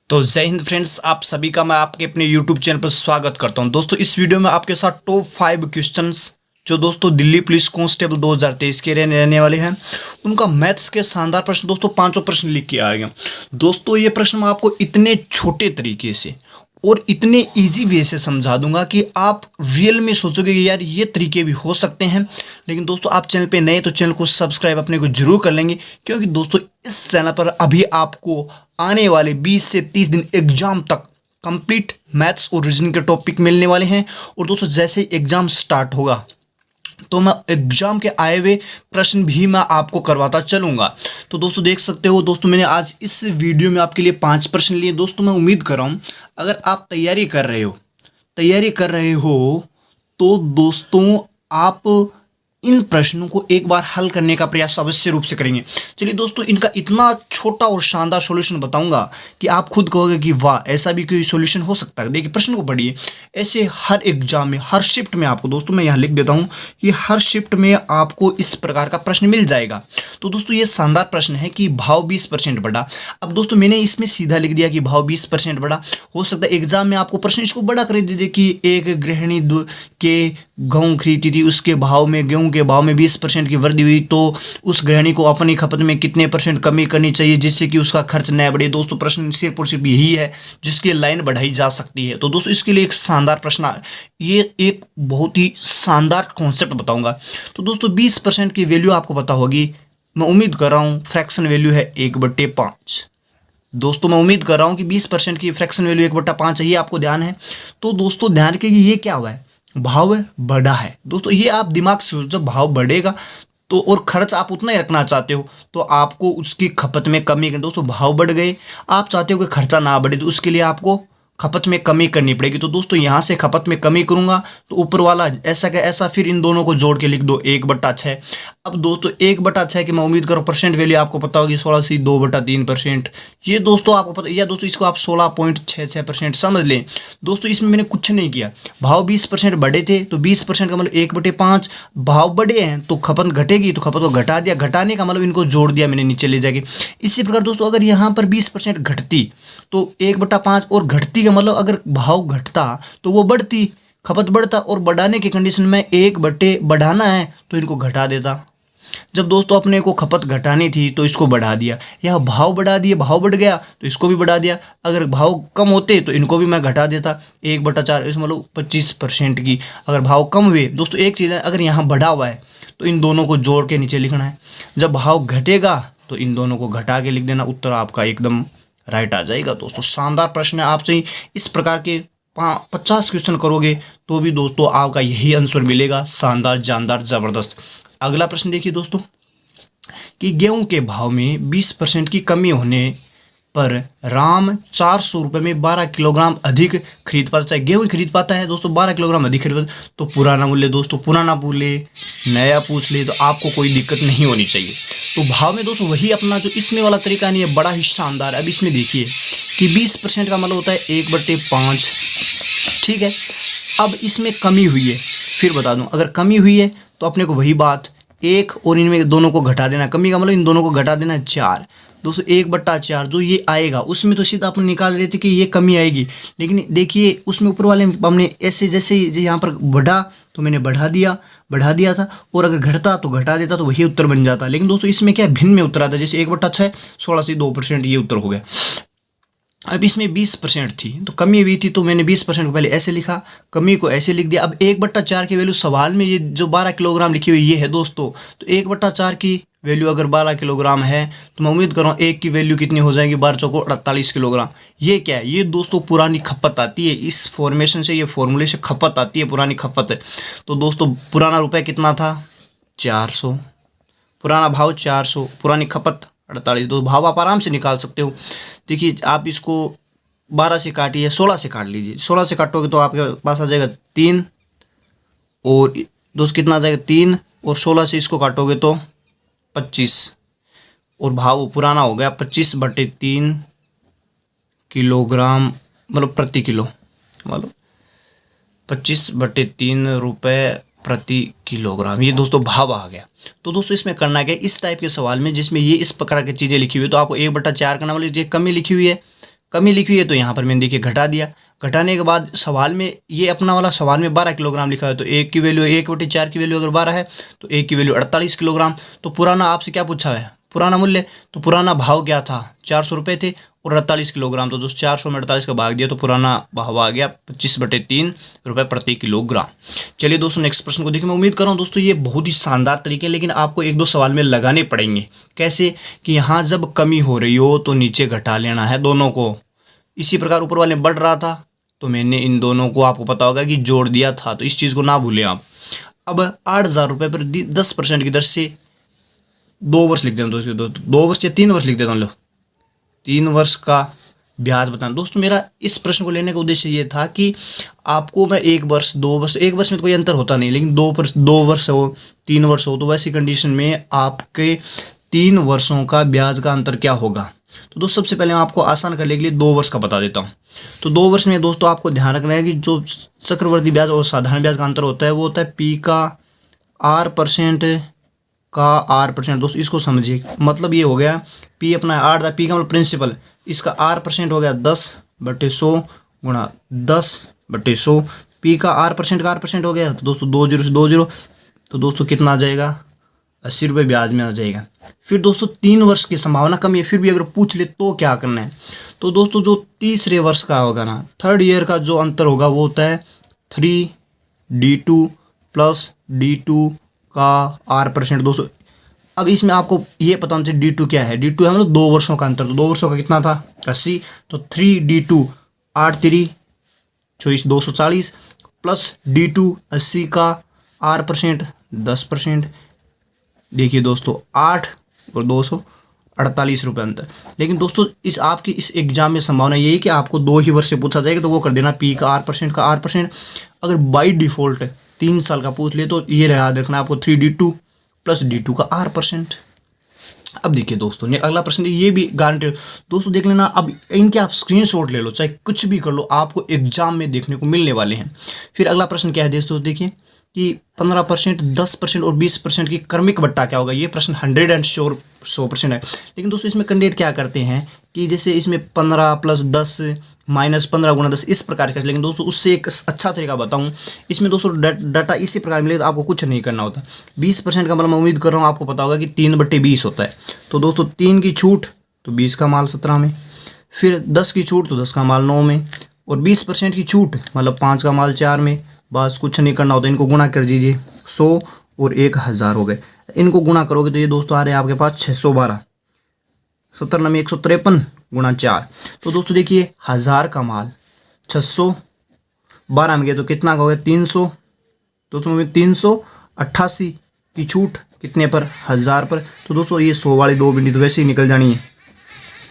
तो जय हिंद फ्रेंड्स, आप सभी का मैं आपके अपने यूट्यूब चैनल पर स्वागत करता हूं। दोस्तों इस वीडियो में आपके साथ टॉप 5 क्वेश्चंस जो दोस्तों दिल्ली पुलिस कांस्टेबल 2023 के रहने वाले हैं, उनका मैथ्स के शानदार प्रश्न दोस्तों पांचों प्रश्न लिख के आ रहे हैं। दोस्तों ये प्रश्न मैं आपको इतने छोटे तरीके से और इतने इजी वे से समझा दूंगा कि आप रियल में सोचोगे कि यार ये तरीके भी हो सकते हैं। लेकिन दोस्तों आप चैनल पे नए तो चैनल को सब्सक्राइब अपने को जरूर कर लेंगे, क्योंकि दोस्तों इस चैनल पर अभी आपको आने वाले 20 से 30 दिन एग्जाम तक कंप्लीट मैथ्स और रीजनिंग के टॉपिक मिलने वाले हैं। और दोस्तों जैसे ही एग्जाम स्टार्ट होगा तो मैं एग्जाम के आए हुए प्रश्न भी मैं आपको करवाता चलूंगा। तो दोस्तों देख सकते हो दोस्तों, मैंने आज इस वीडियो में आपके लिए 5 प्रश्न लिए। दोस्तों मैं उम्मीद कर रहा हूं अगर आप तैयारी कर रहे हो तो दोस्तों आप इन प्रश्नों को एक बार हल करने का प्रयास अवश्य रूप से करेंगे। चलिए दोस्तों, इनका इतना छोटा और शानदार सॉल्यूशन बताऊंगा कि आप खुद कहोगे कि वाह, ऐसा भी कोई सॉल्यूशन हो सकता है। देखिए प्रश्न को पढ़िए। ऐसे हर एग्जाम में, हर शिफ्ट में आपको, दोस्तों मैं यहाँ लिख देता हूँ कि हर शिफ्ट में आपको इस प्रकार का प्रश्न मिल जाएगा। तो दोस्तों ये शानदार प्रश्न है कि भाव 20% बढ़ा। अब दोस्तों मैंने इसमें सीधा लिख दिया कि भाव 20% बढ़ा। हो सकता है एग्जाम में आपको प्रश्न इसको बड़ा कर दीजिए कि एक गृहिणी के गेहूँ खरीदी थी, उसके भाव में, गेहूँ के भाव में 20% की वृद्धि हुई, तो उस गृहिणी को अपनी खपत में कितने % कमी करनी चाहिए जिससे कि उसका खर्च न बढ़े। दोस्तों प्रश्न सिर्फ और सिर्फ यही है जिसकी लाइन बढ़ाई जा सकती है। तो दोस्तों इसके लिए एक शानदार प्रश्न, ये एक बहुत ही शानदार कॉन्सेप्ट बताऊंगा। तो दोस्तों 20% की वैल्यू आपको पता होगी, मैं उम्मीद कर रहा हूँ फ्रैक्शन वैल्यू है 1/5। दोस्तों मैं उम्मीद कर रहा हूँ कि 20% की फ्रैक्शन वैल्यू 1/5 है, ये आपको ध्यान है। तो दोस्तों ध्यान रखिए कि ये क्या हुआ है, भाव बढ़ा है। दोस्तों ये आप दिमाग से सोचो, जब भाव बढ़ेगा तो और खर्च आप उतना ही रखना चाहते हो तो आपको उसकी खपत में कमी करनी। दोस्तों भाव बढ़ गए, आप चाहते हो कि खर्चा ना बढ़े, तो उसके लिए आपको खपत में कमी करनी पड़ेगी। तो दोस्तों यहाँ से खपत में कमी करूँगा तो ऊपर वाला ऐसा क्या ऐसा, फिर इन दोनों को जोड़ के लिख दो 1/6। अब दोस्तों 1/6 की मैं उम्मीद करूँ परसेंट वैल्यू आपको पता होगी 16 से 2/3%। ये दोस्तों आपको पता, या दोस्तों इसको आप 16.66% समझ लें। दोस्तों इसमें मैंने कुछ नहीं किया, भाव 20% बढ़े थे तो 20% का मतलब 1/5। भाव बढ़े हैं तो खपत घटेगी, तो खपत को घटा दिया, घटाने का मतलब इनको जोड़ दिया मैंने नीचे ले जाके। इसी प्रकार दोस्तों अगर यहाँ पर 20% घटती तो 1/5, और घटती का मतलब अगर भाव घटता तो वो बढ़ती, खपत बढ़ता, और बढ़ाने की कंडीशन में 1/, बढ़ाना है तो इनको घटा देता। जब दोस्तों अपने को खपत घटानी थी तो इसको बढ़ा दिया, या भाव बढ़ा दिए, भाव बढ़ गया तो इसको भी बढ़ा दिया। अगर भाव कम होते तो इनको भी मैं घटा देता 1/4, इसमें मतलब 25% की। अगर भाव कम हुए, दोस्तों एक चीज़ है, अगर यहाँ बढ़ा हुआ है तो इन दोनों को जोड़ के नीचे लिखना है। जब भाव घटेगा तो इन दोनों को घटा के लिख देना, उत्तर आपका एकदम राइट आ जाएगा। दोस्तों शानदार प्रश्न है, आपसे इस प्रकार के 50 क्वेश्चन करोगे तो भी दोस्तों आपका यही आंसर मिलेगा, शानदार, जानदार, जबरदस्त। अगला प्रश्न देखिए दोस्तों कि गेहूं के भाव में 20% की कमी होने पर राम 400 रुपये में 12 किलोग्राम अधिक खरीद पाता, चाहे गेहूँ खरीद पाता है दोस्तों 12 किलोग्राम अधिक खरीद पाता, तो पुराना मूल्य, दोस्तों पुराना बोले, नया पूछ ले, तो आपको कोई दिक्कत नहीं होनी चाहिए। तो भाव में दोस्तों वही अपना जो इसमें वाला तरीका नहीं है, बड़ा ही शानदार है। अब इसमें देखिए कि 20% का मतलब होता है 1/5, ठीक है। अब इसमें कमी हुई है, फिर बता दूं, अगर कमी हुई है तो अपने को वही बात, 1 और इनमें दोनों को घटा देना, कमी का मतलब इन दोनों को घटा देना 4। दोस्तों 1/4 जो ये आएगा उसमें तो सीधा अपन निकाल रहे थे कि ये कमी आएगी, लेकिन देखिए उसमें ऊपर वाले हमने ऐसे जैसे यहाँ पर बढ़ा तो मैंने बढ़ा दिया था, और अगर घटता तो घटा देता तो वही उत्तर बन जाता। लेकिन दोस्तों इसमें क्या भिन्न में उत्तर आता, जैसे 1/6 16 से 2%, ये उत्तर हो गया। अब इसमें 20% थी तो कमी हुई थी, तो मैंने 20% को पहले ऐसे लिखा, कमी को ऐसे लिख दिया। अब 1/4 की वैल्यू सवाल में ये जो 12 किलोग्राम लिखी हुई ये है दोस्तों, तो 1/4 की वैल्यू अगर 12 किलोग्राम है तो मैं उम्मीद कर रहा हूँ 1 की वैल्यू कितनी हो जाएगी, 12 चौको 48 किलोग्राम। ये क्या है, ये दोस्तों पुरानी खपत आती है, इस फॉर्मेशन से, ये फॉर्मूले से खपत आती है, पुरानी खपत है। तो दोस्तों पुराना रुपये कितना था, 400, पुराना भाव 400, पुरानी खपत 48। तो भाव आप आराम से निकाल सकते हो। देखिए आप इसको 12 से काटिए, 16 से काट लीजिए, 16 से काटोगे तो आपके पास आ जाएगा 3, और दोस्त कितना आ जाएगा 3, और 16 से इसको काटोगे तो 25, और भाव पुराना हो गया 25/3 किलोग्राम, मतलब प्रति किलो, मतलब 25/3 रुपये प्रति किलोग्राम, ये दोस्तों भाव आ गया। तो दोस्तों इसमें करना क्या, इस टाइप के सवाल में जिसमें ये इस प्रकार की चीज़ें लिखी हुई है तो आपको 1/4 करना, मतलब ये कमी लिखी हुई है कमी लिखी हुई है तो यहाँ पर मैंने देखिए घटा दिया। घटाने के बाद सवाल में ये अपना वाला सवाल में 12 किलोग्राम लिखा है, तो एक की वैल्यू 1/4 की वैल्यू अगर 12 है तो एक की वैल्यू 48 किलोग्राम। तो पुराना आपसे क्या पूछा है, पुराना मूल्य, तो पुराना भाव क्या था, 400 रुपये थे और 48 किलोग्राम। तो दोस्तों 400 में 48 का भाग दिया तो पुराना भाव आ गया 25/3 रुपये प्रति किलोग्राम। चलिए दोस्तों नेक्स्ट प्रश्न को देखिए। मैं उम्मीद कर रहा हूँ दोस्तों ये बहुत ही शानदार तरीके, लेकिन आपको एक दो सवाल में लगाने पड़ेंगे। कैसे कि यहाँ जब कमी हो रही हो तो नीचे घटा लेना है दोनों को। इसी प्रकार ऊपर वाले में बढ़ रहा था तो मैंने इन दोनों को, आपको पता होगा कि जोड़ दिया था, तो इस चीज़ को ना भूलें आप। अब 8,000 रुपये पर 10% की दर से 2 वर्ष लिख देता हूँ दोस्तों, 2 वर्ष या 3 वर्ष लिख देता हूँ, लो 3 वर्ष का ब्याज बताना। दोस्तों मेरा इस प्रश्न को लेने का उद्देश्य ये था कि आपको मैं 1 वर्ष 2 वर्ष, 1 वर्ष में तो कोई अंतर होता नहीं, लेकिन 2 वर्ष हो 3 वर्ष हो तो वैसी कंडीशन में आपके 3 वर्षों का ब्याज का अंतर क्या होगा। तो दोस्तों सबसे पहले मैं आपको आसान करने के लिए 2 वर्ष का बता देता हूँ। तो 2 वर्ष में दोस्तों आपको ध्यान रखना है कि जो चक्रवर्ती ब्याज और साधारण ब्याज का अंतर होता है वो होता है P का R% का R%। दोस्तों इसको समझिए, मतलब ये हो गया P अपना 8 था, P का मतलब प्रिंसिपल, इसका R% हो गया 10/100 गुणा 10/100। P का R% हो गया तो दोस्तों 2 0 से 2 0, तो दोस्तों कितना आ जाएगा, 80 रुपये ब्याज में आ जाएगा। फिर दोस्तों 3 वर्ष की संभावना कम है, फिर भी अगर पूछ ले तो क्या करना है। तो दोस्तों जो तीसरे वर्ष का होगा ना, 3rd ईयर का जो अंतर होगा वो होता है 3D2 प्लस D2 का R%। दोस्तों अब इसमें आपको ये पता होना चाहिए D2 क्या है। D2 है मतलब 2 वर्षों का अंतर, तो 2 वर्षों का कितना था 80, तो 3D2 8 3 24 240 प्लस D2 80 का R% 10%। देखिए दोस्तों 8 और 248 रुपये अंतर। लेकिन दोस्तों इस आपकी इस एग्जाम में संभावना यही कि आपको 2 ही वर्ष से पूछा जाएगा, तो वो कर देना P का R%। अगर बाई डिफ़ॉल्ट 3 साल का पूछ ले तो ये याद रखना आपको 3D2 प्लस D2 का R%। अब देखिए दोस्तों ने अगला प्रश्न, ये भी गारंटी दोस्तों देख लेना। अब इनके आप स्क्रीनशॉट ले लो, चाहे कुछ भी कर लो, आपको एग्जाम में देखने को मिलने वाले हैं। फिर अगला प्रश्न क्या है दोस्तों, देखिए कि 15%, 10% और 20% की क्रमिक बट्टा क्या होगा। ये प्रश्न 100% है। लेकिन दोस्तों इसमें कैंडिडेट क्या करते हैं कि जैसे इसमें 15 + 10 - 15 × 10 इस प्रकार का। लेकिन दोस्तों उससे एक अच्छा तरीका बताऊं, इसमें दोस्तों डाटा इसी प्रकार मिले तो आपको कुछ नहीं करना होता। 20% का मतलब मैं उम्मीद कर रहा हूँ आपको पता होगा कि 3/20 होता है। तो दोस्तों 3 की छूट तो 20 का माल 17 में, फिर 10 की छूट तो 10 का माल 9 में, और 20% की छूट मतलब 5 का माल 4 में। बस कुछ नहीं करना होता, इनको गुणा कर दीजिए, 100 और 1000 हो गए। इनको गुणा करोगे तो ये दोस्तों आ रहे हैं आपके पास 612, 17 में 153 गुणा 4। तो दोस्तों देखिए 1000 का माल 612 में गया तो कितना हो गया 300। दोस्तों में 388 की छूट कितने पर, 1000 पर। तो दोस्तों ये 100 वाली 2 बिंदी तो वैसे ही निकल जानी है,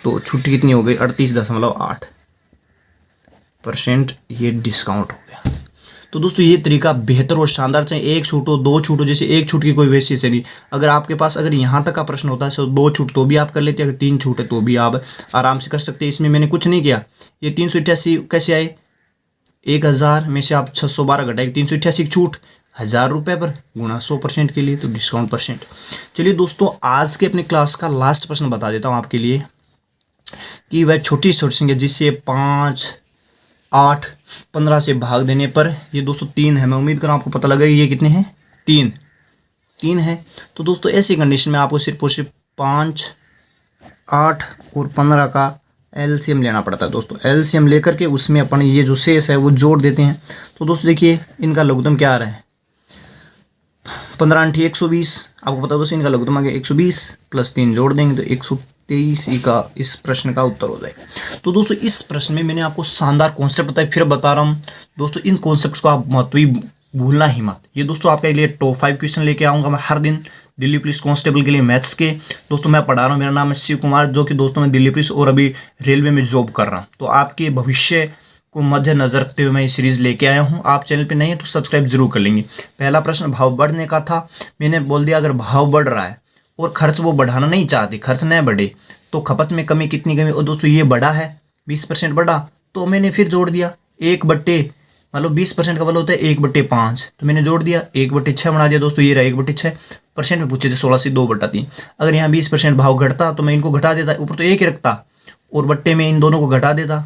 तो छुट्टी कितनी हो गई 38.8%। ये डिस्काउंट हो गया। तो दोस्तों ये तरीका बेहतर और शानदार, चाहे 1 छूट हो 2 छूट हो, जैसे 1 छूट की कोई वैसी से नहीं। अगर आपके पास अगर यहाँ तक का प्रश्न होता है तो 2 छूट तो भी आप कर लेते, अगर 3 छूट है तो भी आप आराम से कर सकते हैं। इसमें मैंने कुछ नहीं किया। ये 388 कैसे आए, 1000 में से आप 612 घटाएंगे, 388 की छूट 1000 रुपये पर गुणा 100% के लिए, तो डिस्काउंट %। चलिए दोस्तों आज के अपने क्लास का लास्ट प्रश्न बता देता हूँ आपके लिए कि वह छोटी संख्या जिससे 5, 8, 15 से भाग देने पर ये दोस्तों 3 है। मैं उम्मीद कर रहा हूँ आपको पता लगा ये कितने हैं, 3 है। तो दोस्तों ऐसी कंडीशन में आपको सिर्फ और सिर्फ 5, 8 और 15 का एलसीएम लेना पड़ता है। दोस्तों एलसीएम लेकर के उसमें अपन ये जो शेष है वो जोड़ देते हैं। तो दोस्तों देखिए इनका लघुत्तम क्या आ रहा है, 15 × 120, आपको पता है दोस्तों इनका लघुत्तम आ गया 120 प्लस 3 जोड़ देंगे तो 123 का इस प्रश्न का उत्तर हो जाएगा। तो दोस्तों इस प्रश्न में मैंने आपको शानदार कॉन्सेप्ट बताया, फिर बता रहा हूँ दोस्तों इन कॉन्सेप्ट्स को आप महत्व भूलना ही मत। ये दोस्तों आपके लिए टॉप 5 क्वेश्चन लेके आऊँगा मैं हर दिन दिल्ली पुलिस कांस्टेबल के लिए मैथ्स के। दोस्तों मैं पढ़ा रहा हूँ, मेरा नाम है शिव कुमार, जो कि दोस्तों मैं दिल्ली पुलिस और अभी रेलवे में जॉब कर रहा हूँ। तो आपके भविष्य को मद्देनजर रखते हुए मैं ये सीरीज़ लेके आया हूँ। आप चैनल पे नहीं है तो सब्सक्राइब जरूर कर लेंगे। पहला प्रश्न भाव बढ़ने का था, मैंने बोल दिया अगर भाव बढ़ रहा है और खर्च वो बढ़ाना नहीं चाहती, खर्च न बढ़े तो खपत में कमी कितनी कमी। और दोस्तों ये बढ़ा है 20% बढ़ा, तो मैंने फिर जोड़ दिया 1/, मतलब 20% का वाला होता है 1/5, तो मैंने जोड़ दिया 1/6 बना दिया। दोस्तों ये रहा 1/6% में पूछे थे 16 से 2/3। अगर यहाँ 20% भाव घटता तो मैं इनको घटा देता, ऊपर तो 1 ही रखता और बट्टे में इन दोनों को घटा देता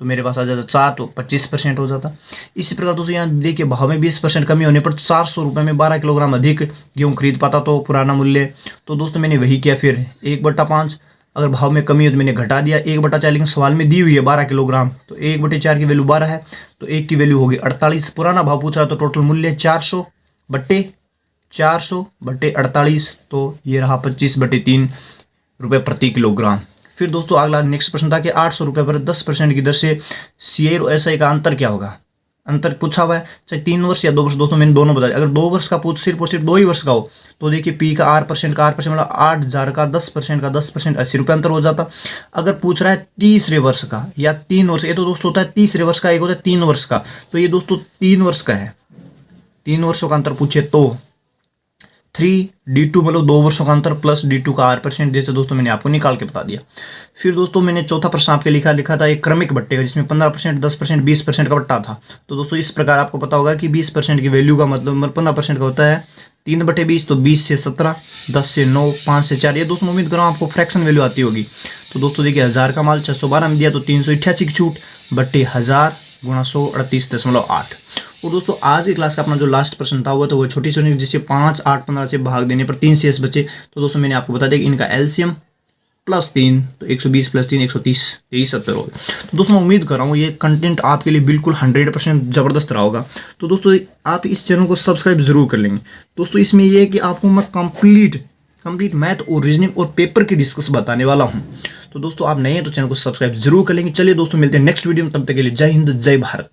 तो मेरे पास आ जाता 4, तो 25% हो जाता। इसी प्रकार दोस्तों यहाँ देखिए भाव में 20% कमी होने पर 400 रुपये में 12 किलोग्राम अधिक गेहूँ खरीद पाता तो पुराना मूल्य। तो दोस्तों मैंने वही किया, फिर 1/5 अगर भाव में कमी हो तो मैंने घटा दिया 1/4, लेकिन सवाल में दी हुई है 12 किलोग्राम, तो 1/4 की वैल्यू 12 है, तो 1 की वैल्यू होगी 48। पुराना भाव पूछ रहा तो टोटल मूल्य 400/48, तो ये रहा 25/3 रुपये प्रति किलोग्राम। फिर दोस्तों अगला नेक्स्ट प्रश्न था कि 800 रुपये पर 10% की दर से CI और SI का अंतर क्या होगा। अंतर पूछा हुआ है, चाहे 3 वर्ष या 2 वर्ष। दोस्तों मैंने दोनों बता दिया। अगर 2 वर्ष का पूछ सिर्फ और सिर्फ 2 ही वर्ष का हो तो देखिए P का R% मतलब 8,000 का 10% 80 रुपये अंतर हो जाता। अगर पूछ रहा है तीसरे वर्ष का या 3 वर्ष, ये तो दोस्तों होता है तीसरे वर्ष का, एक होता है 3 वर्ष का, तो ये दोस्तों 3 वर्ष का है। 3 वर्षों का अंतर पूछे तो 3D2 मतलब 2 वर्षों का अंतर प्लस D2 का R%, जैसे दोस्तों मैंने आपको निकाल के बता दिया। फिर दोस्तों मैंने चौथा प्रश्न आपके लिखा था एक क्रमिक बट्टे का, जिसमें 15%, 10%, 20% का बट्टा था। तो दोस्तों इस प्रकार आपको पता होगा कि 20% की वैल्यू का मतलब 15% का होता है 3/20, तो 20 से 17, 10 से 9, 5 से 4। ये दोस्तों उम्मीद कर रहा हूँ आपको फ्रैक्शन वैल्यू आती होगी। तो दोस्तों देखिए 1000 का माल 612 में दिया तो 388 की छूट बट्टे 1000 गुणा 100 38.8। और दोस्तों आज की क्लास का अपना जो लास्ट प्रश्न था वो तो वो छोटी छोटी, जिससे 5, 8, 15 से भाग देने पर 3 शेष बचे। तो दोस्तों मैंने आपको बता दिया कि इनका LCM +3, तो 120 + 3 130, 73 हो गया। तो दोस्तों मैं उम्मीद कर रहा हूँ ये कंटेंट आपके लिए बिल्कुल 100% ज़बरदस्त रहा होगा। तो दोस्तों आप इस चैनल को सब्सक्राइब जरूर कर लेंगे। दोस्तों इसमें यह है कि आपको मैं कंप्लीट मैथ और रीजनिंग और पेपर की डिस्कस बताने वाला हूँ। तो दोस्तों आप नए हैं तो चैनल को सब्सक्राइब जरूर कर लेंगे। चलिए दोस्तों मिलते हैं नेक्स्ट वीडियो में, तब तक के लिए जय हिंद जय भारत।